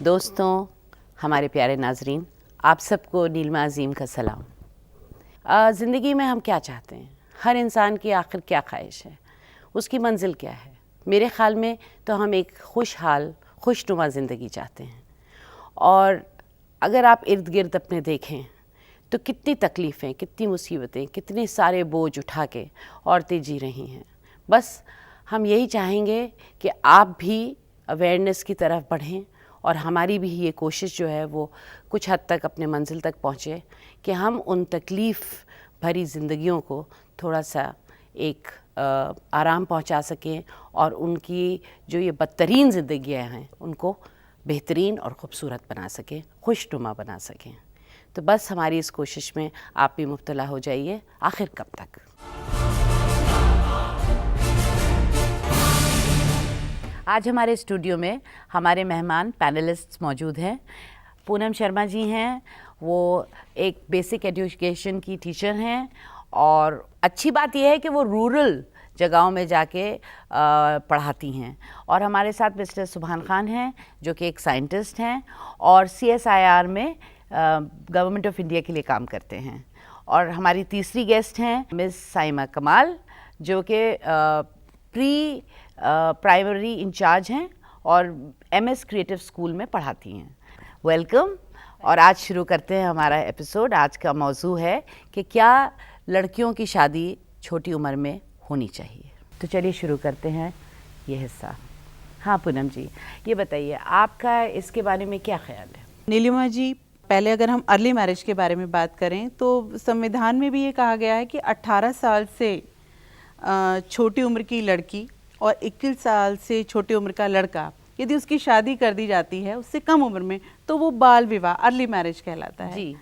दोस्तों, हमारे प्यारे नाजरीन, आप सबको नीलमा अज़ीम का सलाम। ज़िंदगी में हम क्या चाहते हैं? हर इंसान की आखिर क्या ख्वाहिश है? उसकी मंजिल क्या है? मेरे ख़्याल में तो हम एक खुशहाल खुशनुमा ज़िंदगी चाहते हैं। और अगर आप इर्द गिर्द अपने देखें तो कितनी तकलीफ़ें, कितनी मुसीबतें, कितने सारे बोझ उठा के औरतें जी रही हैं। बस हम यही चाहेंगे कि आप भी अवेयरनेस की तरफ बढ़ें और हमारी भी ये कोशिश जो है वो कुछ हद तक अपने मंजिल तक पहुँचे कि हम उन तकलीफ़ भरी ज़िंदगियों को थोड़ा सा एक आराम पहुँचा सकें और उनकी जो ये बदतरीन ज़िंदगियाँ हैं उनको बेहतरीन और ख़ूबसूरत बना सकें, खुशनुमा बना सकें। तो बस हमारी इस कोशिश में आप भी मुब्तला हो जाइए। आखिर कब तक? आज हमारे स्टूडियो में हमारे मेहमान पैनलिस्ट्स मौजूद हैं। पूनम शर्मा जी हैं, वो एक बेसिक एजुकेशन की टीचर हैं और अच्छी बात यह है कि वो रूरल जगहों में जाके पढ़ाती हैं। और हमारे साथ मिस्टर सुभान खान हैं जो कि एक साइंटिस्ट हैं और CSIR में गवर्नमेंट ऑफ इंडिया के लिए काम करते हैं। और हमारी तीसरी गेस्ट हैं मिस साइमा कमाल जो कि प्री प्राइमरी इंचार्ज हैं और MS क्रिएटिव स्कूल में पढ़ाती हैं। वेलकम। और आज शुरू करते हैं हमारा एपिसोड। आज का मौजू है कि क्या लड़कियों की शादी छोटी उम्र में होनी चाहिए। तो चलिए शुरू करते हैं ये हिस्सा। हाँ पूनम जी, ये बताइए आपका इसके बारे में क्या ख्याल है? नीलिमा जी, पहले अगर हम अर्ली मैरिज के बारे में बात करें तो संविधान में भी ये कहा गया है कि 18 साल से छोटी उम्र की लड़की और 21 साल से छोटी उम्र का लड़का यदि उसकी शादी कर दी जाती है उससे कम उम्र में तो वो बाल विवाह अर्ली मैरिज कहलाता है जी।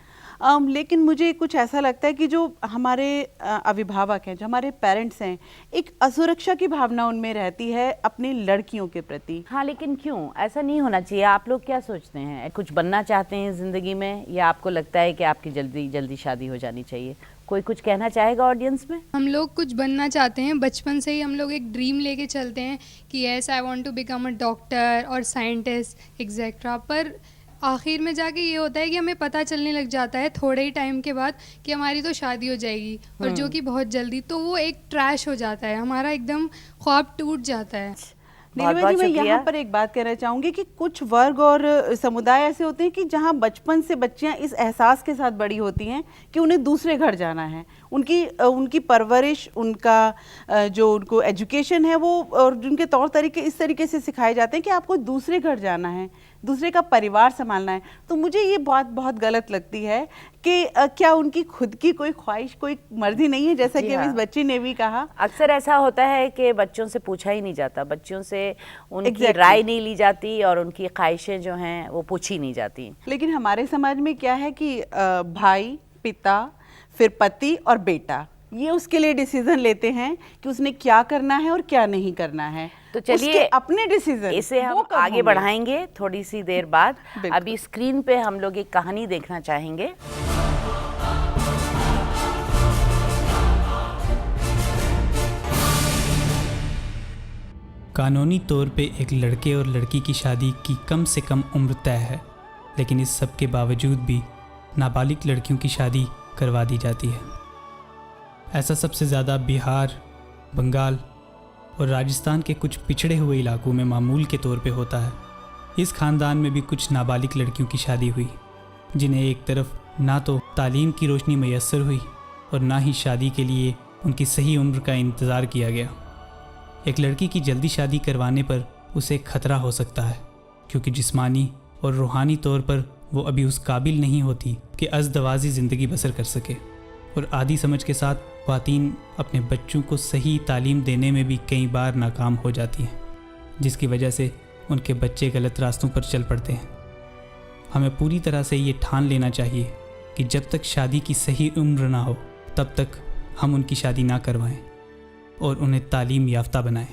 लेकिन मुझे कुछ ऐसा लगता है कि जो हमारे अभिभावक हैं, जो हमारे पेरेंट्स हैं, एक असुरक्षा की भावना उनमें रहती है अपनी लड़कियों के प्रति। हाँ, लेकिन क्यों ऐसा नहीं होना चाहिए? आप लोग क्या सोचते हैं? कुछ बनना चाहते हैं ज़िंदगी में या आपको लगता है कि आपकी जल्दी जल्दी शादी हो जानी चाहिए? कोई कुछ कहना चाहेगा ऑडियंस में? हम लोग कुछ बनना चाहते हैं, बचपन से ही हम लोग एक ड्रीम लेके चलते हैं कि yes I want to become a doctor और साइंटिस्ट एक्सेट्रा। पर आखिर में जाके ये होता है कि हमें पता चलने लग जाता है थोड़े ही टाइम के बाद कि हमारी तो शादी हो जाएगी और जो कि बहुत जल्दी, तो वो एक ट्रैश हो जाता है, हमारा एकदम ख्वाब टूट जाता है। नीलिमा जी, मैं यहाँ पर एक बात कहना चाहूँगी कि कुछ वर्ग और समुदाय ऐसे होते हैं कि जहाँ बचपन से बच्चियाँ इस एहसास के साथ बड़ी होती हैं कि उन्हें दूसरे घर जाना है। उनकी परवरिश, उनका जो उनको एजुकेशन है वो और उनके तौर तरीके इस तरीके से सिखाए जाते हैं कि आपको दूसरे घर जाना है, दूसरे का परिवार संभालना है। तो मुझे ये बात बहुत गलत लगती है कि क्या उनकी खुद की कोई ख्वाहिश, कोई मर्जी नहीं है? जैसा कि इस बच्ची ने भी कहा, अक्सर ऐसा होता है कि बच्चों से पूछा ही नहीं जाता, बच्चों से उनकी राय नहीं ली जाती और उनकी ख्वाहिशें जो हैं वो पूछी नहीं जाती। लेकिन हमारे समाज में क्या है कि भाई, पिता, फिर पति और बेटा ये उसके लिए डिसीजन लेते हैं कि उसने क्या करना है और क्या नहीं करना है। तो चलिए अपने डिसीजन इसे हम आगे बढ़ाएंगे थोड़ी सी देर बाद। अभी स्क्रीन पे हम लोग एक कहानी देखना चाहेंगे। कानूनी तौर पे एक लड़के और लड़की की शादी की कम से कम उम्र तय है, लेकिन इस सब के बावजूद भी नाबालिग लड़कियों की शादी करवा दी जाती है। ऐसा सबसे ज़्यादा बिहार, बंगाल और राजस्थान के कुछ पिछड़े हुए इलाकों में मामूल के तौर पे होता है। इस ख़ानदान में भी कुछ नाबालिग लड़कियों की शादी हुई जिन्हें एक तरफ ना तो तालीम की रोशनी मैसर हुई और ना ही शादी के लिए उनकी सही उम्र का इंतज़ार किया गया। एक लड़की की जल्दी शादी करवाने पर उसे खतरा हो सकता है क्योंकि जिस्मानी और रूहानी तौर पर वो अभी उस काबिल नहीं होती कि अज़दवाजी ज़िंदगी बसर कर सके, और आधी समझ के साथ ख़वातीन अपने बच्चों को सही तालीम देने में भी कई बार नाकाम हो जाती हैं, जिसकी वजह से उनके बच्चे गलत रास्तों पर चल पड़ते हैं। हमें पूरी तरह से ये ठान लेना चाहिए कि जब तक शादी की सही उम्र ना हो तब तक हम उनकी शादी ना करवाएं और उन्हें तालीम याफ्ता बनाएं।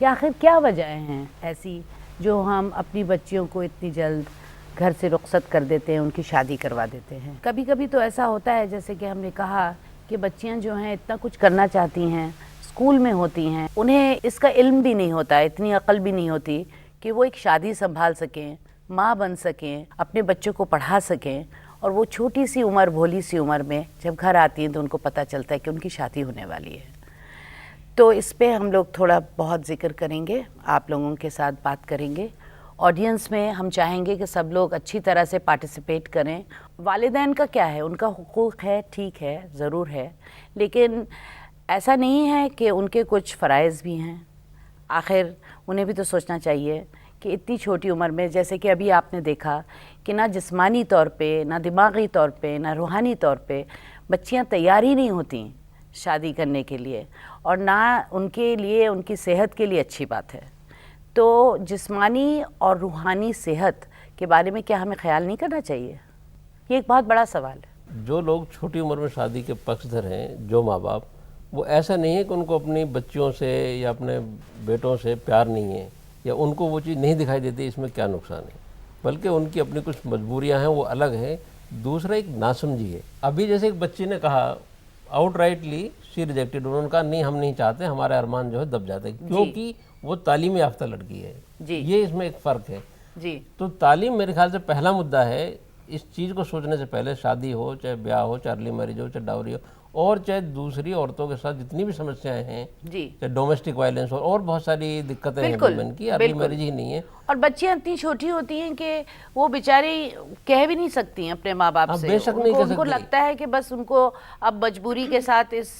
आखिर क्या वजह हैं ऐसी जो हम अपनी बच्चियों को इतनी जल्द घर से रुखसत कर देते हैं, उनकी शादी करवा देते हैं? कभी कभी तो ऐसा होता है, जैसे कि हमने कहा कि बच्चियां जो हैं इतना कुछ करना चाहती हैं, स्कूल में होती हैं उन्हें इसका इल्म भी नहीं होता, इतनी अक्ल भी नहीं होती कि वो एक शादी संभाल सकें, माँ बन सकें, अपने बच्चों को पढ़ा सकें। और वो छोटी सी उम्र, भोली सी उम्र में जब घर आती हैं तो उनको पता चलता है कि उनकी शादी होने वाली है। तो इस पे हम लोग थोड़ा बहुत जिक्र करेंगे, आप लोगों के साथ बात करेंगे। ऑडियंस में हम चाहेंगे कि सब लोग अच्छी तरह से पार्टिसिपेट करें। वालिदैन का क्या है, उनका हुकूक है, ठीक है, ज़रूर है, लेकिन ऐसा नहीं है कि उनके कुछ फ़राइज़ भी हैं। आखिर उन्हें भी तो सोचना चाहिए कि इतनी छोटी उम्र में, जैसे कि अभी आपने देखा कि ना जिस्मानी तौर पे, ना दिमागी तौर पे, ना रूहानी तौर पे बच्चियां तैयार ही नहीं होती शादी करने के लिए, और ना उनके लिए, उनकी सेहत के लिए अच्छी बात है। तो जिस्मानी और रूहानी सेहत के बारे में क्या हमें ख्याल नहीं करना चाहिए? ये एक बहुत बड़ा सवाल है। जो लोग छोटी उम्र में शादी के पक्षधर हैं, जो माँ बाप, वो ऐसा नहीं है कि उनको अपनी बच्चियों से या अपने बेटों से प्यार नहीं है या उनको वो चीज़ नहीं दिखाई देती इसमें क्या नुकसान है, बल्कि उनकी अपनी कुछ मजबूरियां हैं, वो अलग हैं। दूसरा एक नासमझी है। अभी जैसे एक बच्ची ने कहा आउटराइटली, शी रिजेक्टेड, उन्होंने कहा नहीं हम नहीं चाहते, हमारे अरमान जो है दब जाते हैं, क्योंकि वो तालीम याफ्ता लड़की है जी। ये इसमें एक फ़र्क है जी। तो तालीम मेरे ख्याल से पहला मुद्दा है। इस चीज़ को सोचने से पहले, शादी हो, चाहे ब्याह हो, चाहे अर्ली मैरिज हो, चाहे डाउरी हो, और चाहे दूसरी औरतों के साथ जितनी भी समस्याएं हैं जी, चाहे डोमेस्टिक वायलेंस और बहुत सारी दिक्कतें हैं वुमेन की, अर्ली मैरिज ही नहीं है। और बच्चियां इतनी छोटी होती हैं कि वो बेचारी कह भी नहीं सकती हैं अपने माँ बाप से। बेशक नहीं कह सकती। उनको लगता है कि बस उनको अब मजबूरी के साथ इस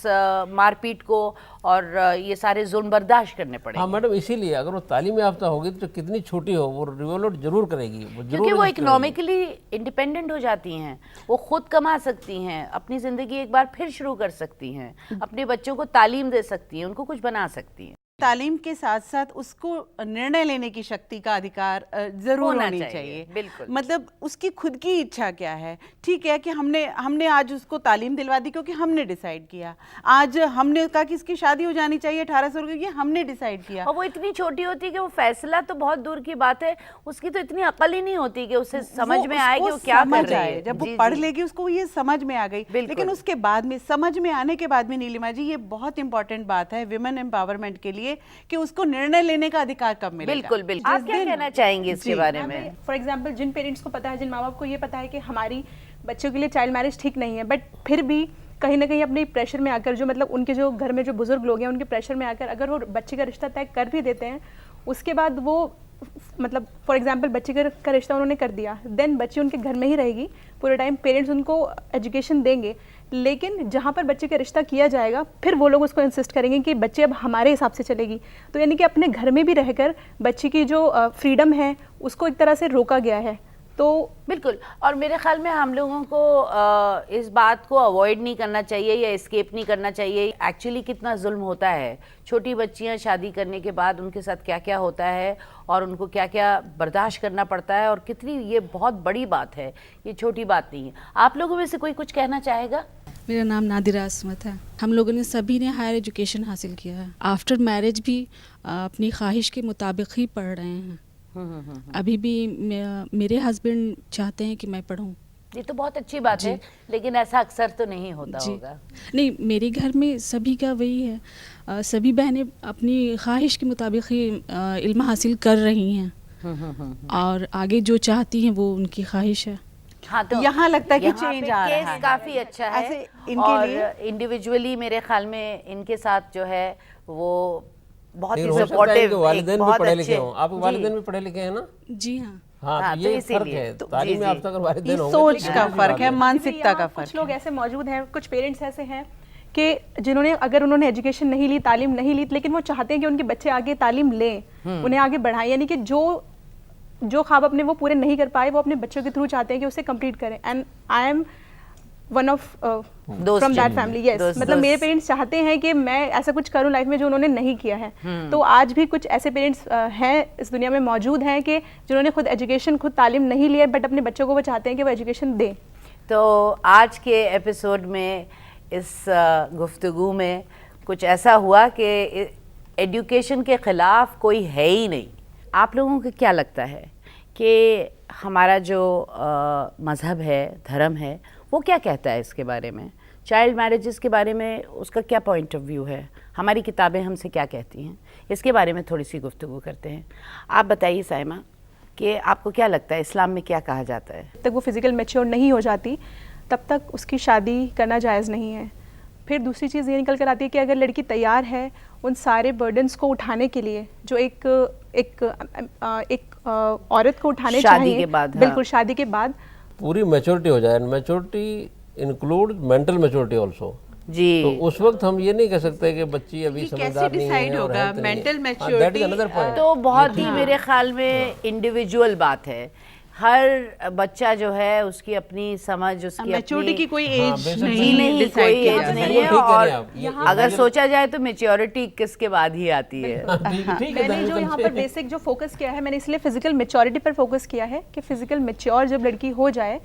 मारपीट को और ये सारे जुल्म बर्दाश्त करने पड़ेंगे। हाँ मैडम, इसीलिए अगर वो तालीम याफ्ता होगी तो कितनी छोटी हो वो रिवोल्ट जरूर करेगी, क्योंकि वो इकोनॉमिकली इंडिपेंडेंट हो जाती हैं, वो खुद कमा सकती हैं, अपनी ज़िंदगी एक बार फिर शुरू कर सकती हैं, अपने बच्चों को तालीम दे सकती हैं, उनको कुछ बना सकती हैं। तालीम के साथ साथ उसको निर्णय लेने की शक्ति का अधिकार जरूर होनी चाहिए। बिल्कुल। मतलब उसकी खुद की इच्छा क्या है। ठीक है कि हमने आज उसको तालीम दिलवा दी क्योंकि हमने डिसाइड किया, आज हमने कहा कि इसकी शादी हो जानी चाहिए 18 साल की, हमने डिसाइड किया। और वो इतनी छोटी होती है कि वो फैसला तो बहुत दूर की बात है, उसकी तो इतनी अकल ही नहीं होती कि उसे समझ में आए कि वो क्या कर रही है। जब वो पढ़ लेगी उसको ये समझ में आ गई। लेकिन उसके बाद में, समझ में आने के बाद में नीलिमा जी, ये बहुत इंपॉर्टेंट बात है विमेन एम्पावरमेंट के लिए कि उसको निर्णय लेने का अधिकार कब मिलेगा। बिल्कुल बिल्कुल। आप क्या कहना चाहेंगे इसके बारे में? फॉर एग्जांपल, जिन पेरेंट्स को पता है, जिन माँ बाप को ये पता है कि हमारी बच्चों के लिए चाइल्ड मैरिज ठीक नहीं है, बट फिर भी कहीं ना कहीं अपने प्रेशर में आकर, जो मतलब उनके जो घर में जो बुजुर्ग लोग हैं उनके प्रेशर में आकर अगर वो बच्चे का रिश्ता तय कर भी देते हैं, उसके बाद वो मतलब फॉर एग्जांपल बच्चे का रिश्ता उन्होंने कर दिया, देन बच्ची उनके घर में ही रहेगी पूरे टाइम, पेरेंट्स उनको एजुकेशन देंगे, लेकिन जहाँ पर बच्चे का रिश्ता किया जाएगा फिर वो लोग उसको इंसिस्ट करेंगे कि बच्चे अब हमारे हिसाब से चलेगी। तो यानी कि अपने घर में भी रहकर बच्ची की जो फ्रीडम है उसको एक तरह से रोका गया है। तो बिल्कुल, और मेरे ख्याल में हम लोगों को इस बात को अवॉइड नहीं करना चाहिए या एस्केप नहीं करना चाहिए। एक्चुअली कितना जुल्म होता है, छोटी बच्चियां शादी करने के बाद उनके साथ क्या क्या होता है और उनको क्या क्या बर्दाश्त करना पड़ता है, और कितनी ये बहुत बड़ी बात है, ये छोटी बात नहीं है। आप लोगों में से कोई कुछ कहना चाहेगा? मेरा नाम नादिरा असमत है। हम लोगों ने सभी ने हायर एजुकेशन हासिल किया है। आफ्टर मैरिज भी अपनी ख्वाहिश के मुताबिक ही पढ़ रहे हैं। अभी भी मेरे हस्बैंड चाहते हैं कि मैं पढूं। ये तो बहुत अच्छी बात है, लेकिन ऐसा अक्सर तो नहीं होता होगा। नहीं, मेरे घर में सभी का वही है। सभी बहनें अपनी ख्वाहिश के मुताबिक ही इल्म हासिल कर रही हैं और आगे जो चाहती हैं वो उनकी ख्वाहिश है। हाँ, तो यहाँ लगता है कि चेंज आ रहा है, काफी अच्छा है। इनके और लिए इंडिविजुअली मेरे ख्याल में इनके साथ जो है वो बहुत ही सपोर्टिव, वालिदैन भी पढ़े लिखे हों। आप वालिदैन भी पढ़े लिखे हैं ना? जी हाँ। हाँ, तो ये फर्क है, तालीम याफ्ता अगर वालिदैन होंगे, सोच का फर्क है, मानसिकता का फर्क। कुछ लोग ऐसे मौजूद हैं, कुछ पेरेंट्स ऐसे हैं कि जिन्होंने अगर उन्होंने एजुकेशन नहीं ली, तालीम नहीं ली, लेकिन वो चाहते हैं कि उनके बच्चे आगे तालीम लें, उन्हें आगे बढ़ाएं, यानी कि जो ख्वाब अपने वो पूरे नहीं कर पाए वो अपने बच्चों के थ्रू चाहते हैं कि उसे कंप्लीट करें। And I am one of from that family. Yes, मतलब मेरे पेरेंट्स चाहते हैं कि मैं ऐसा कुछ करूं लाइफ में जो उन्होंने नहीं किया है। तो आज भी कुछ ऐसे पेरेंट्स हैं इस दुनिया में मौजूद हैं कि जिन्होंने खुद एजुकेशन, खुद तालीम नहीं लिया, बट अपने बच्चों को वो चाहते हैं कि वो एजुकेशन दें। तो आज के एपिसोड में, इस गुफ्तगू में कुछ ऐसा हुआ कि एजुकेशन के ख़िलाफ़ कोई है ही नहीं। आप लोगों को क्या लगता है कि हमारा जो मज़हब है, धर्म है, वो क्या कहता है इसके बारे में? चाइल्ड मैरिजेस के बारे में उसका क्या पॉइंट ऑफ व्यू है, हमारी किताबें हमसे क्या कहती हैं, इसके बारे में थोड़ी सी गुफ्तगू करते हैं। आप बताइए साइमा कि आपको क्या लगता है इस्लाम में क्या कहा जाता है? तक वो फिज़िकल मैच्योर नहीं हो जाती तब तक उसकी शादी करना जायज़ नहीं है। फिर दूसरी चीज़ ये निकल कर आती है कि अगर लड़की तैयार है उन सारे बर्डन्स को उठाने के लिए जो एक औरत को उठाने शादी चाहिए के बाद, हाँ। बिल्कुल शादी के बाद पूरी मैच्योरिटी हो जाए, maturity include mental maturity also. जी, तो उस वक्त हम ये नहीं कह सकते कि बच्ची अभी समझदार नहीं है और होगा health नहीं है। मेंटल हाँ, that is maturity? another point। तो बहुत ही मेरे ख्याल में इंडिविजुअल बात है। हर बच्चा जो है उसकी अपनी समझ, उसकी मैच्योरिटी की कोई एज बेशक जी नहीं, decide कोई किया एज जाता है। नहीं वो है। ठीक कह और रहे हैं आप। ये- अगर सोचा जाए तो मेच्योरिटी 21 के बाद ही आती है। ठीक है, मैंने जो यहाँ पर बेसिक जो फोकस किया है, मैंने इसलिए फिजिकल मेच्योरिटी पर फोकस किया है कि फिजिकल मेच्योर जब लड़की हो जाए,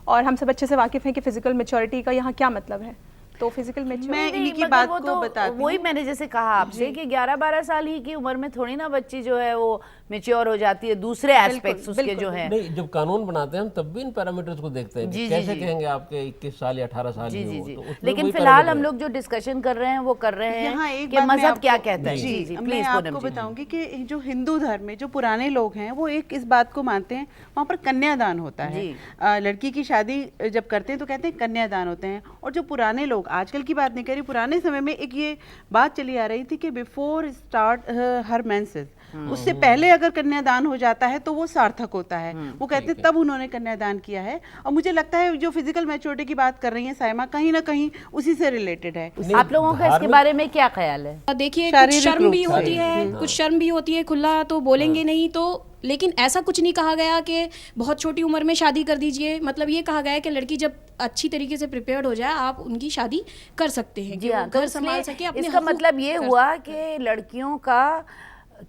और हम सब अच्छे से वाकिफ हैं कि फिजिकल मेच्योरिटी का यहाँ क्या मतलब है, तो फिजिकल मेच्योर मैं इन्हीं की मगर बात वो को तो बताती वही हूँ। मैंने जैसे कहा आपसे कि 11-12 साल ही की उम्र में थोड़ी ना बच्ची जो है वो मेच्योर हो जाती है, दूसरे एस्पेक्ट्स उसके जो हैं। नहीं, जब कानून बनाते हैं हम तब भी इन पैरामीटर्स को देखते हैं कि जी, कैसे जी। कहेंगे आपके 21 साल या 18 साल जी की जी हो, जी तो उसमें लेकिन वही फिलहाल पैरामीटर हम है। लोग जो डिस्कशन कर रहे हैं वो कर रहे यहाँ हैं एक कि बात मैं मजहब क्या आपको- कहता है। जी जी मैं प्लीज आपको पूनम जी। बताऊंगी कि जो हिंदू धर्म में जो पुराने लोग हैं वो एक इस बात को मानते हैं, वहाँ पर कन्यादान होता है। जी। लड़की की शादी जब करते हैं तो कहते हैं कन्यादान होते हैं। और जो पुराने लोग, आजकल की बात नहीं करी, पुराने समय में एक ये बात चली आ रही थी कि बिफोर स्टार्ट हर मेंसेस, उससे पहले अगर कन्यादान हो जाता है तो वो सार्थक होता है। वो कहते हैं तब उन्होंने कन्यादान किया है। और मुझे लगता है जो फिजिकल मैच्योरिटी की बात कर रही हैं साइमा, कहीं ना कहीं उसी से रिलेटेड है। आप लोगों का इसके बारे में क्या ख्याल है? देखिए कुछ शारीरिक शर्म रूप भी से। होती है, कुछ शर्म भी होती है, खुला तो बोलेंगे नहीं तो, लेकिन ऐसा कुछ नहीं कहा गया कि बहुत छोटी उम्र में शादी कर दीजिए। मतलब ये कहा गया है कि लड़की जब अच्छी तरीके से प्रिपेयर्ड हो जाए आप उनकी शादी कर सकते हैं जी कि हाँ, वो तो घर संभाल इसलिए सके, अपने इसका हकूक मतलब ये कर हुआ कि लड़कियों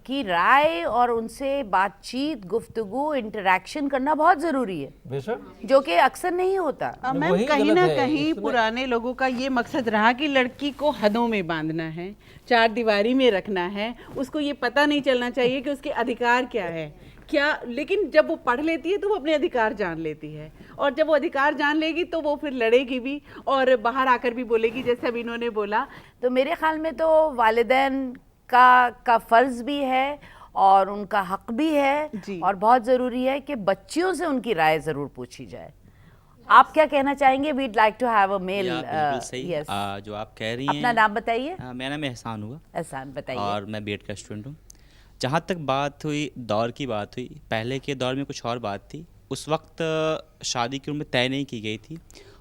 की राय और उनसे बातचीत, गुफ्तगू, इंटरेक्शन करना बहुत ज़रूरी है, बेशक जो कि अक्सर नहीं होता। मैम वही कहीं गलत ना है, कहीं इसमें- पुराने लोगों का ये मकसद रहा कि लड़की को हदों में बांधना है, चार दीवारी में रखना है, उसको ये पता नहीं चलना चाहिए कि उसके अधिकार क्या है क्या। लेकिन जब वो पढ़ लेती है तो वो अपने अधिकार जान लेती है, और जब वो अधिकार जान लेगी तो वो फिर लड़ेगी भी और बाहर आकर भी बोलेगी, जैसे अभी इन्होंने बोला। तो मेरे ख्याल में तो वालिदैन का फ़र्ज़ भी है और उनका हक भी है, जी। और बहुत ज़रूरी है कि बच्चियों से उनकी राय ज़रूर पूछी जाए। आप क्या कहना चाहेंगे? We'd like to have a male. बिल्कुल सही। जो आप कह रही हैं, अपना नाम बताइए। मेरा नाम एहसान हुआ एहसान बताइए। और मैं बीएड का स्टूडेंट हूँ। जहाँ तक बात हुई दौर की, बात हुई पहले के दौर में कुछ और बात थी। उस वक्त शादी की उम्र तय नहीं की गई थी,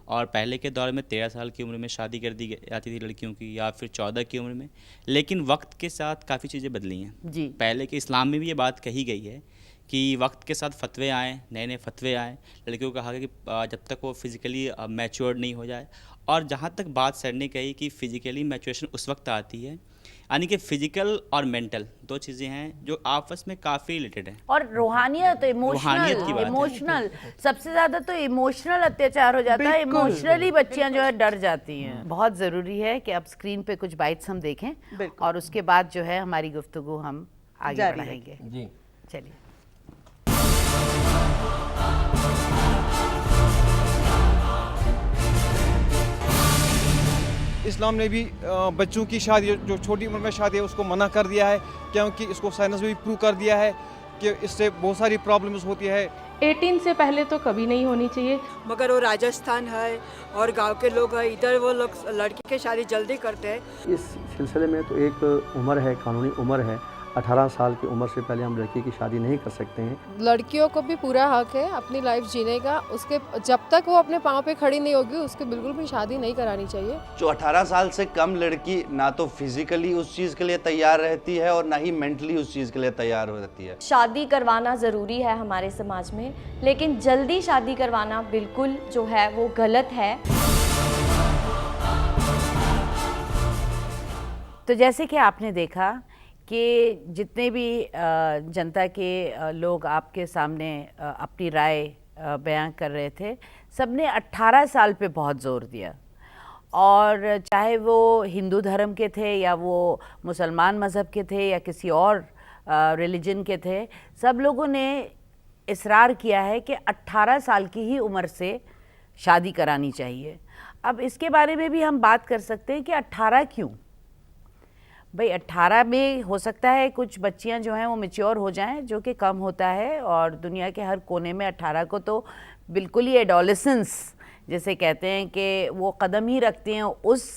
और पहले के दौर में 13 साल की उम्र में शादी कर दी जाती थी लड़कियों की, या फिर 14 की उम्र में। लेकिन वक्त के साथ काफ़ी चीज़ें बदली हैं। जी। पहले के इस्लाम में भी ये बात कही गई है कि वक्त के साथ फतवे आए, नए नए फतवे आए, लड़कियों का कहा गया कि जब तक वो फिज़िकली मैच्योर्ड नहीं हो जाए। और जहाँ तक बात सर ने कही कि फ़िज़िकली मैच्योरेशन उस वक्त आती है, यानी कि फ़िज़िकल और मेंटल दो चीज़ें हैं जो आपस में काफ़ी रिलेटेड हैं। और रूहानियत, रूहानियत की बात है। इमोशनल, सबसे ज़्यादा तो इमोशनल अत्याचार हो जाता है। इमोशनली बच्चियां जो है डर जाती हैं। बहुत ज़रूरी है कि अब स्क्रीन पे कुछ बाइट्स हम देखें, और उसके बाद जो है हमारी गुफ्तगू हम आगे जारी बढ़ाएंगे। जी। चलिए। इस्लाम ने भी बच्चों की शादी, जो छोटी उम्र में शादी है, उसको मना कर दिया है, क्योंकि इसको साइंस में भी प्रूव कर दिया है कि इससे बहुत सारी प्रॉब्लम्स होती है। 18 से पहले तो कभी नहीं होनी चाहिए। मगर वो राजस्थान है और गांव के लोग हैं, इधर वो लोग लड़की की शादी जल्दी करते हैं। इस सिलसिले में तो एक उम्र है, कानूनी उम्र है, 18 साल की उम्र से पहले हम लड़की की शादी नहीं कर सकते हैं। लड़कियों को भी पूरा हक है अपनी लाइफ जीने का। उसके जब तक वो अपने पाँव पे खड़ी नहीं होगी उसको बिल्कुल भी शादी नहीं करानी चाहिए। जो 18 साल से कम लड़की ना तो फिजिकली उस चीज़ के लिए तैयार रहती है और ना ही मेंटली उस चीज़ के लिए तैयार हो रहती है। शादी करवाना ज़रूरी है हमारे समाज में, लेकिन जल्दी शादी करवाना बिल्कुल जो है वो गलत है। तो जैसे कि आपने देखा कि जितने भी जनता के लोग आपके सामने अपनी राय बयां कर रहे थे, सबने 18 साल पे बहुत ज़ोर दिया। और चाहे वो हिंदू धर्म के थे या वो मुसलमान मज़हब के थे या किसी और रिलीजन के थे, सब लोगों ने इसरार किया है कि 18 साल की ही उम्र से शादी करानी चाहिए। अब इसके बारे में भी हम बात कर सकते हैं कि 18 क्यों? भाई 18 में हो सकता है कुछ बच्चियां जो हैं वो मैच्योर हो जाएं, जो कि कम होता है, और दुनिया के हर कोने में 18 को तो बिल्कुल ही एडोलेसेंस जैसे कहते हैं कि वो कदम ही रखते हैं उस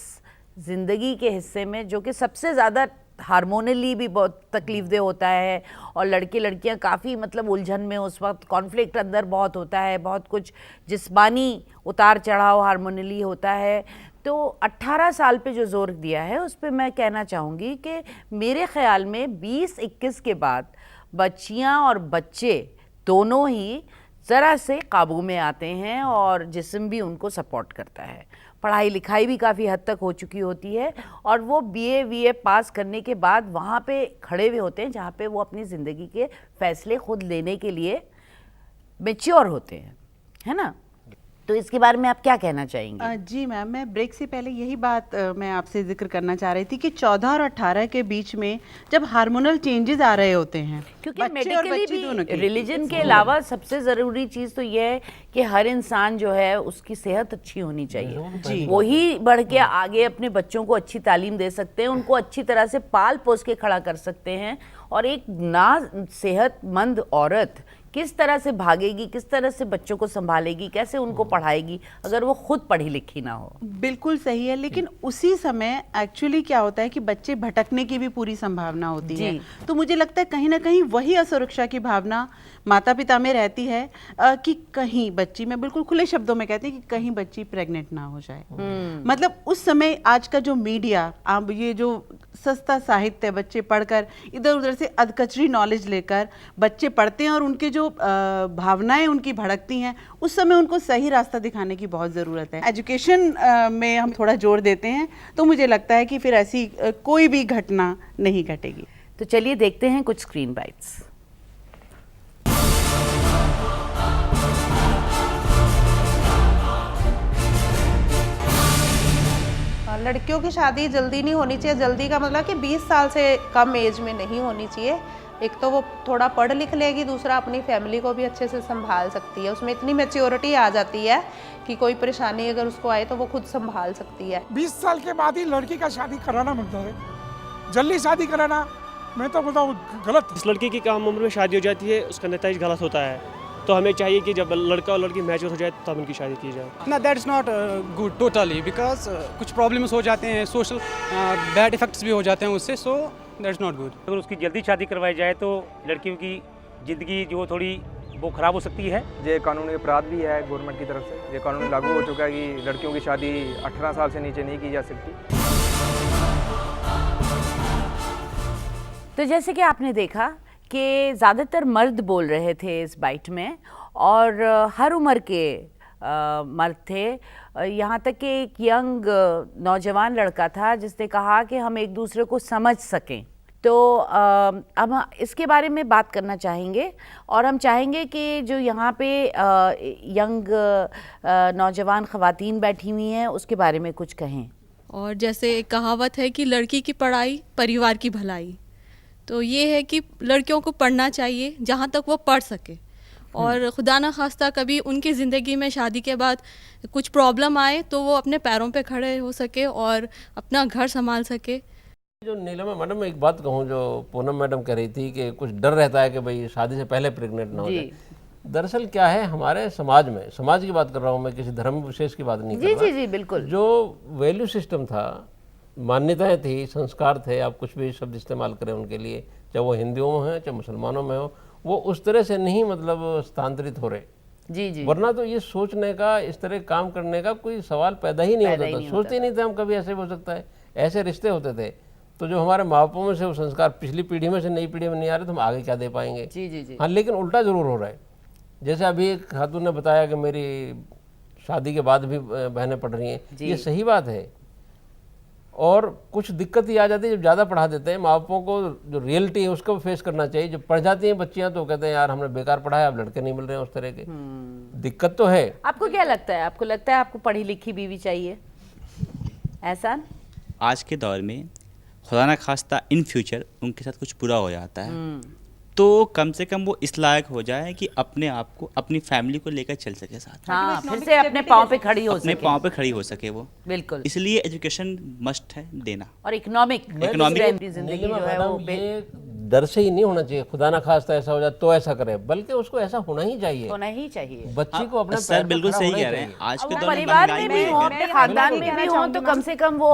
ज़िंदगी के हिस्से में जो कि सबसे ज़्यादा हार्मोनली भी बहुत तकलीफ़देह होता है, और लड़के लड़कियां काफ़ी मतलब उलझन में उस वक्त, कॉन्फ्लिक्ट अंदर बहुत होता है, बहुत कुछ जिस्मानी उतार चढ़ाव हार्मोनली होता है। तो 18 साल पे जो जोर दिया है उस पर मैं कहना चाहूँगी कि मेरे ख़्याल में 20-21 के बाद बच्चियाँ और बच्चे दोनों ही ज़रा से काबू में आते हैं और जिस्म भी उनको सपोर्ट करता है। पढ़ाई लिखाई भी काफ़ी हद तक हो चुकी होती है और वो BA पास करने के बाद वहाँ पे खड़े हुए होते हैं जहाँ पे वो अपनी ज़िंदगी के फ़ैसले खुद लेने के लिए मैच्योर होते हैं, है ना? तो इसके बारे में आप क्या कहना चाहेंगे? जी मैम, मैं ब्रेक से पहले यही बात मैं आपसे जिक्र करना चाह रही थी कि 14 और 18 के बीच में जब हार्मोनल चेंजेस आ रहे होते हैं, क्योंकि मेडिकली भी रिलीजन के अलावा सबसे ज़रूरी चीज़ तो ये है कि हर इंसान जो है उसकी सेहत अच्छी होनी चाहिए। वही बढ़ के आगे अपने बच्चों को अच्छी तालीम दे सकते हैं, उनको अच्छी तरह से पाल पोस के खड़ा कर सकते हैं। और एक ना सेहतमंद औरत किस तरह से भागेगी, किस तरह से बच्चों को संभालेगी, कैसे उनको पढ़ाएगी अगर वो खुद पढ़ी लिखी ना हो? बिल्कुल सही है, लेकिन उसी समय एक्चुअली क्या होता है कि बच्चे भटकने की भी पूरी संभावना होती है। तो मुझे लगता है कहीं ना कहीं वही असुरक्षा की भावना माता पिता में रहती है कि कहीं बच्ची, मैं बिल्कुल खुले शब्दों में कहती हूँ कि कहीं बच्ची प्रेग्नेंट ना हो जाए। मतलब उस समय आज का जो मीडिया, अब ये जो सस्ता साहित्य बच्चे पढ़कर इधर उधर से अधकचरी नॉलेज लेकर बच्चे पढ़ते हैं और उनके जो भावनाएं उनकी भड़कती हैं, उस समय उनको सही रास्ता दिखाने की बहुत ज़रूरत है। एजुकेशन में हम थोड़ा जोर देते हैं तो मुझे लगता है कि फिर ऐसी कोई भी घटना नहीं घटेगी। तो चलिए देखते हैं कुछ स्क्रीन बाइट्स। लड़कियों की शादी जल्दी नहीं होनी चाहिए। जल्दी का मतलब कि 20 साल से कम एज में नहीं होनी चाहिए। एक तो वो थोड़ा पढ़ लिख लेगी, दूसरा अपनी फैमिली को भी अच्छे से संभाल सकती है। उसमें इतनी मैच्योरिटी आ जाती है कि कोई परेशानी अगर उसको आए तो वो खुद संभाल सकती है। 20 साल के बाद ही लड़की का शादी कराना मिलता है। जल्दी शादी कराना मैं तो बताऊँ गलत। इस लड़की की कम उम्र में शादी हो जाती है, उसका नतीजा गलत होता है। तो हमें चाहिए कि जब लड़का और लड़की मैच्योर हो जाए तब उनकी शादी की जाए। ना that is not good totally, because कुछ प्रॉब्लम्स हो जाते हैं, सोशल बैड इफेक्ट्स भी हो जाते हैं उससे, so that is not good. अगर उसकी जल्दी शादी करवाई जाए तो लड़कियों की ज़िंदगी जो थोड़ी वो ख़राब हो सकती है। ये कानूनी अपराध भी है गवर्नमेंट की तरफ से। ये कानून लागू हो चुका है कि लड़कियों की शादी 18 साल से नीचे नहीं की जा सकती। तो जैसे कि आपने देखा कि ज़्यादातर मर्द बोल रहे थे इस बाइट में, और हर उम्र के मर्द थे। यहाँ तक कि एक यंग नौजवान लड़का था जिसने कहा कि हम एक दूसरे को समझ सकें। तो अब इसके बारे में बात करना चाहेंगे और हम चाहेंगे कि जो यहाँ पे यंग नौजवान ख़वातीन बैठी हुई हैं उसके बारे में कुछ कहें। और जैसे एक कहावत है कि लड़की की पढ़ाई परिवार की भलाई, तो ये है कि लड़कियों को पढ़ना चाहिए जहाँ तक वो पढ़ सके, और खुदा न खास्ता कभी उनकी ज़िंदगी में शादी के बाद कुछ प्रॉब्लम आए तो वो अपने पैरों पे खड़े हो सके और अपना घर संभाल सके। जो नीलम मैडम, एक बात कहूँ, जो पूनम मैडम कह रही थी कि कुछ डर रहता है कि भाई शादी से पहले प्रेग्नेंट ना हो जाए। दरअसल क्या है, हमारे समाज में, समाज की बात कर रहा हूँ मैं, किसी धर्म विशेष की बात नहीं कर रहा। जी बिल्कुल। जो वैल्यू सिस्टम था, मान्यताएं थी, संस्कार थे, आप कुछ भी शब्द इस्तेमाल करें उनके लिए, चाहे वो हिंदुओं में हो चाहे मुसलमानों में हो, वो उस तरह से नहीं मतलब स्थानांतरित हो रहे। जी। वरना तो ये सोचने का, इस तरह काम करने का कोई सवाल पैदा ही नहीं होता था। सोचते ही नहीं थे हम कभी ऐसे हो सकता है, ऐसे रिश्ते होते थे। तो जो हमारे माँ बापों में से वो संस्कार पिछली पीढ़ी में से नई पीढ़ी में नहीं आ रहे तो हम आगे क्या दे पाएंगे। जी। हाँ, लेकिन उल्टा ज़रूर हो रहा है। जैसे अभी एक खातून ने बताया कि मेरी शादी के बाद भी बहनें पढ़ रही हैं, ये सही बात है। और कुछ दिक्कत ही आ जाती है जब ज़्यादा पढ़ा देते हैं। माँ बापों को जो रियलिटी है उसको फेस करना चाहिए। जब पढ़ जाती हैं बच्चियाँ तो कहते हैं यार हमने बेकार पढ़ाया, अब लड़के नहीं मिल रहे हैं उस तरह के। दिक्कत तो है। आपको क्या लगता है, आपको लगता है आपको पढ़ी लिखी बीवी चाहिए? एहसान, आज के दौर में खुदा न खास्ता इन फ्यूचर उनके साथ कुछ बुरा हो जाता है तो कम से कम वो इस लायक हो जाए कि अपने आप को, अपनी फैमिली को लेकर चल सके साथ। हाँ, फिर से अपने पाँव पे खड़ी हो सके। अपने पाँव पे खड़ी हो सके वो, बिल्कुल। इसलिए एजुकेशन मस्ट है देना। और इकोनॉमिक जिंदगी जो है वो डर से ही नहीं होना चाहिए, खुदा ना खास्ता ऐसा हो जाए तो ऐसा करे, बल्कि उसको ऐसा होना ही चाहिए। होना ही चाहिए। बच्ची को अपना सर बिल्कुल सही कह रहे हैं। आज के दौर में परिवार में भी हो, अपने खानदान में भी हो, तो कम से कम वो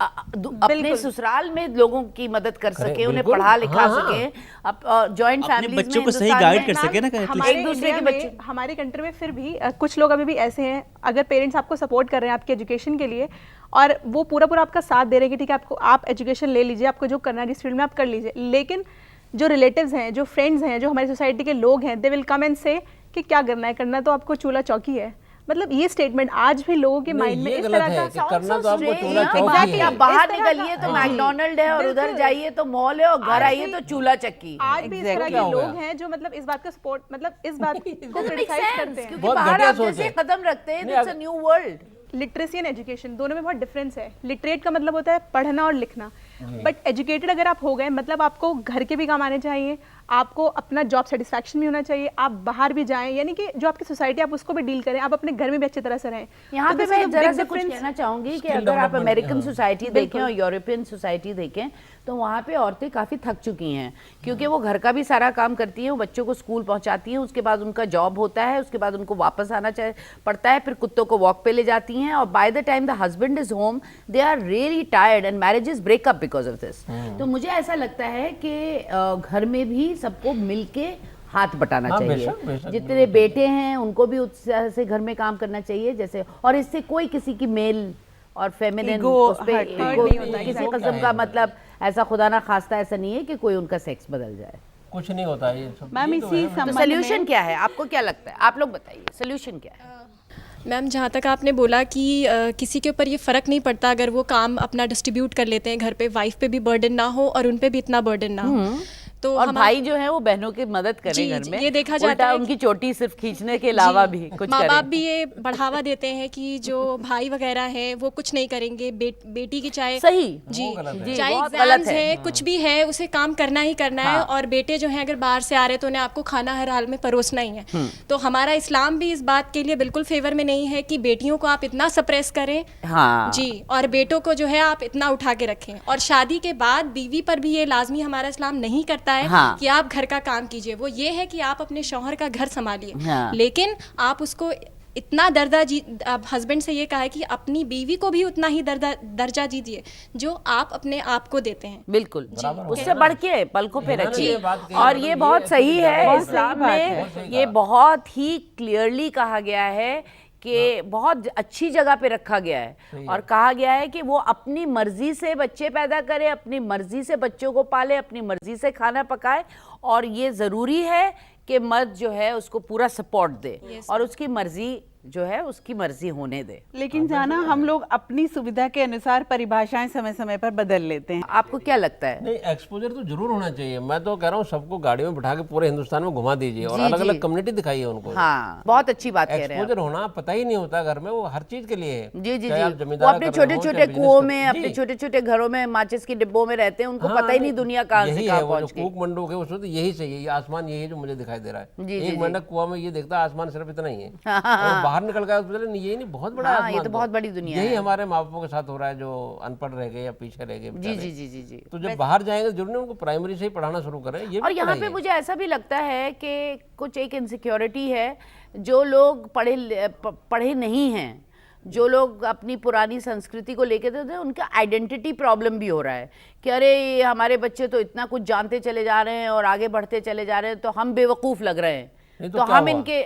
अपने ससुराल में लोगों की मदद कर सके, उन्हें पढ़ा लिखा सके, जॉइंट फैमिली में बच्चों को सही गाइड कर सके ना, एक दूसरे के बच्चे। हमारे कंट्री में फिर भी कुछ लोग अभी भी ऐसे हैं, अगर पेरेंट्स आपको सपोर्ट कर रहे हैं आपके एजुकेशन के लिए और वो पूरा आपका साथ दे रहे हैं कि ठीक है आपको, आप एजुकेशन ले लीजिए, आपको जो करना है जिस फील्ड में आप कर लीजिए, लेकिन जो रिलेटिव्स हैं, जो फ्रेंड्स हैं, जो हमारी सोसाइटी के लोग हैं, दे विल कम एंड से कि क्या करना है, करना तो आपको चूल्हा चौकी है। मतलब ये स्टेटमेंट आज भी लोगों के माइंड में इस तरह का करना तो आपको चूल्हा चौकी है। आप बाहर निकलिए तो मैकडॉनल्ड है और उधर जाइए तो मॉल है और घर आइए तो चूल्हा चक्की। आज भी इस तरह के लोग हैं जो मतलब इस बात का सपोर्ट, मतलब इस बात को क्रिटिसाइज करते हैं क्योंकि बाहर आप जैसे कदम रखते हैं, it's a new world. Literacy and education दोनों में बहुत डिफरेंस है। लिटरेट का मतलब होता है पढ़ना और लिखना, बट एजुकेटेड अगर आप हो गए मतलब आपको घर के भी काम आने चाहिए, आपको अपना जॉब सेटिस्फैक्शन भी होना चाहिए, आप बाहर भी जाएं, यानी कि जो आपकी सोसाइटी आप उसको भी डील करें, आप अपने घर में भी अच्छी तरह से रहें। यहाँ पे मैं जरा से कुछ कहना चाहूंगी कि अगर आप अमेरिकन सोसाइटी देखें और यूरोपियन सोसाइटी देखें तो वहाँ पे औरतें काफ़ी थक चुकी हैं, क्योंकि वो घर का भी सारा काम करती हैं, वो बच्चों को स्कूल पहुँचाती हैं, उसके बाद उनका जॉब होता है, उसके बाद उनको वापस आना पड़ता है, फिर कुत्तों को वॉक पे ले जाती हैं, और by the time the husband is home they are really tired and marriages break up because of this. तो मुझे ऐसा लगता है कि घर में भी सबको मिलके हाथ बटाना चाहिए। जितने बेटे हैं उनको भी उत्साह से घर में काम करना चाहिए, जैसे, और इससे कोई किसी की मेल और फेमिनिन किसी किस्म का मतलब ऐसा खुदा ना खास्ता ऐसा नहीं है कि कोई उनका सेक्स बदल जाए, कुछ नहीं होता है ये सब। मैम इसी तो सोल्यूशन क्या है, आपको क्या लगता है, आप लोग बताइए सोल्यूशन क्या है? मैम, जहाँ तक आपने बोला कि किसी के ऊपर ये फ़र्क नहीं पड़ता अगर वो काम अपना डिस्ट्रीब्यूट कर लेते हैं घर पे, वाइफ पे भी बर्डन ना हो और उन पे भी इतना बर्डन ना हो, तो और भाई जो है वो बहनों की मदद करें घर में, ये देखा जाता है उनकी चोटी सिर्फ खींचने के अलावा भी कुछ माँ बाप भी ये बढ़ावा देते हैं कि जो भाई वगैरह हैं वो कुछ नहीं करेंगे, बेटी की चाहे सही चाहे एग्जाम्स है कुछ भी है उसे काम करना ही करना है, और बेटे जो हैं अगर बाहर से आ रहे तो उन्हें आपको खाना हर हाल में परोसना ही है। तो हमारा इस्लाम भी इस बात के लिए बिल्कुल फेवर में नहीं है कि बेटियों को आप इतना सप्रेस करें जी, और बेटों को जो है आप इतना उठा के रखें, और शादी के बाद बीवी पर भी ये लाजमी हमारा इस्लाम नहीं करता है कि आप घर का काम कीजिए, वो ये है कि आप अपने शौहर का घर संभालिए, लेकिन आप उसको इतना अब हस्बैंड से ये कहा है कि अपनी बीवी को भी उतना ही दर्जा दीजिए जो आप अपने आप को देते हैं। बिल्कुल, उससे बढ़ के पलकों पे रखिए, और ये बहुत सही है। इस्लाम में ये बहुत ही क्लियरली कहा गया है कि बहुत अच्छी जगह पे रखा गया है, और कहा गया है कि वो अपनी मर्जी से बच्चे पैदा करे, अपनी मर्जी से बच्चों को पाले, अपनी मर्जी से खाना पकाए, और ये ज़रूरी है कि मर्द जो है उसको पूरा सपोर्ट दे और उसकी मर्जी जो है उसकी मर्जी होने दे। लेकिन जाना हम लोग अपनी सुविधा के अनुसार परिभाषाएं समय समय पर बदल लेते हैं। आपको क्या लगता है? नहीं, एक्सपोजर तो जरूर होना चाहिए। मैं तो कह रहा हूँ सबको गाड़ी में बिठा के पूरे हिंदुस्तान में घुमा दीजिए और अलग अलग कम्युनिटी दिखाइए उनको। हाँ, बहुत अच्छी बात कह रहे हैं। एक्सपोजर होना पता ही नहीं होता घर में, वो हर चीज के लिए है। जी जी जी, वो अपने छोटे छोटे कुओं में, अपने छोटे छोटे घरों में माचिस की डिब्बों में रहते हैं, उनको पता ही नहीं दुनिया कहाँ से कहाँ पहुँच गई। कूक मंडूक है उसमें तो यही चाहिए, ये आसमान यही है जो मुझे दिखाई दे रहा है। एक मेंढक कुआं में ये देखता है आसमान सिर्फ इतना ही है, बाहर निकल गया ये नहीं बहुत बड़ा आसमान, ये तो बहुत बड़ी दुनिया है। यही हमारे माँ बापों के साथ हो रहा है जो अनपढ़ रह गए या पीछे रह गए। जी जी जी जी जी। तो जब बाहर जाएंगे जरूर उनको प्राइमरी से ही पढ़ाना शुरू करें। ये और यहाँ पे मुझे ऐसा भी लगता है कि कुछ एक इनसिक्योरिटी है, जो लोग पढ़े नहीं हैं, जो लोग अपनी पुरानी संस्कृति को लेके थे, उनका आइडेंटिटी प्रॉब्लम भी हो रहा है कि अरे हमारे बच्चे तो इतना कुछ जानते चले जा रहे हैं और आगे बढ़ते चले जा रहे हैं, तो हम बेवकूफ़ लग रहे हैं, तो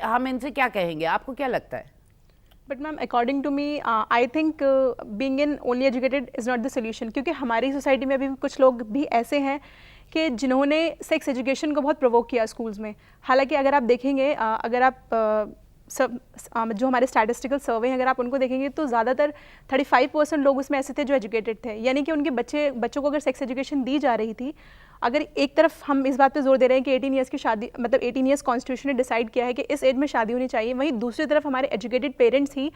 हम इनसे क्या कहेंगे? आपको क्या लगता है? But ma'am, according to me I think being in only educated is not the solution, क्योंकि हमारी सोसाइटी में अभी कुछ लोग भी ऐसे हैं कि जिन्होंने सेक्स एजुकेशन को बहुत प्रोवोक किया स्कूल्स में। हालांकि अगर आप देखेंगे, अगर आप जो हमारे स्टैटिस्टिकल सर्वे हैं अगर आप उनको देखेंगे तो ज़्यादातर 35% लोग उसमें ऐसे थे जो एजुकेटेड थे, यानी कि उनके बच्चों को अगर सेक्स एजुकेशन दी जा रही थी, अगर एक तरफ हम इस बात पे जोर दे रहे हैं कि 18 ईयर्स की शादी, मतलब 18 ईयर्स कॉन्स्टिट्यूशन ने डिसाइड किया है कि इस एज में शादी होनी चाहिए, वहीं दूसरी तरफ हमारे एजुकेटेड पेरेंट्स ही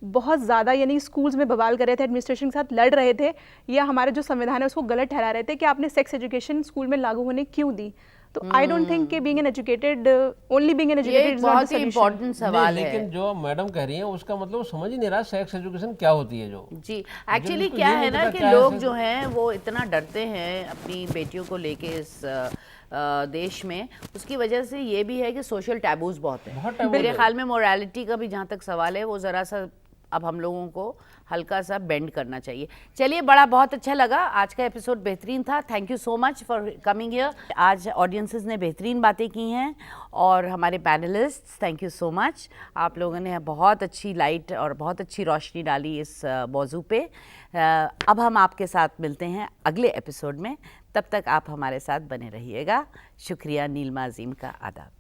बहुत ज़्यादा यानी स्कूल्स में बवाल कर रहे थे, एडमिनिस्ट्रेशन के साथ लड़ रहे थे, या हमारा जो संविधान है उसको गलत ठहरा रहे थे कि आपने सेक्स एजुकेशन स्कूल में लागू होने क्यों दी। तो आई डोंट थिंक कि being an educated only being an educated is not the important सवाल है। लेकिन जो मैडम कह रही हैं उसका मतलब वो समझ ही नहीं रहा सेक्स एजुकेशन क्या होती है। जो जी एक्चुअली क्या है ना कि लोग जो हैं वो इतना डरते हैं अपनी बेटियों को लेके इस देश में, उसकी वजह से ये भी है कि सोशल टैबूज बहुत है। मेरे ख्याल में मोरालिटी का भी जहाँ तक सवाल है वो ज़रा सा अब हम लोगों को हल्का सा बेंड करना चाहिए। चलिए, बड़ा बहुत अच्छा लगा, आज का एपिसोड बेहतरीन था। Thank you so much for coming here. आज ऑडियंसेस ने बेहतरीन बातें की हैं और हमारे panelist, thank you so much. आप लोगों ने बहुत अच्छी लाइट और बहुत अच्छी रोशनी डाली इस मौजू पे। अब हम आपके साथ मिलते हैं अगले एपिसोड में, तब तक आप हमारे साथ बने रहिएगा। शुक्रिया। नीलमा अजीम का आदाब।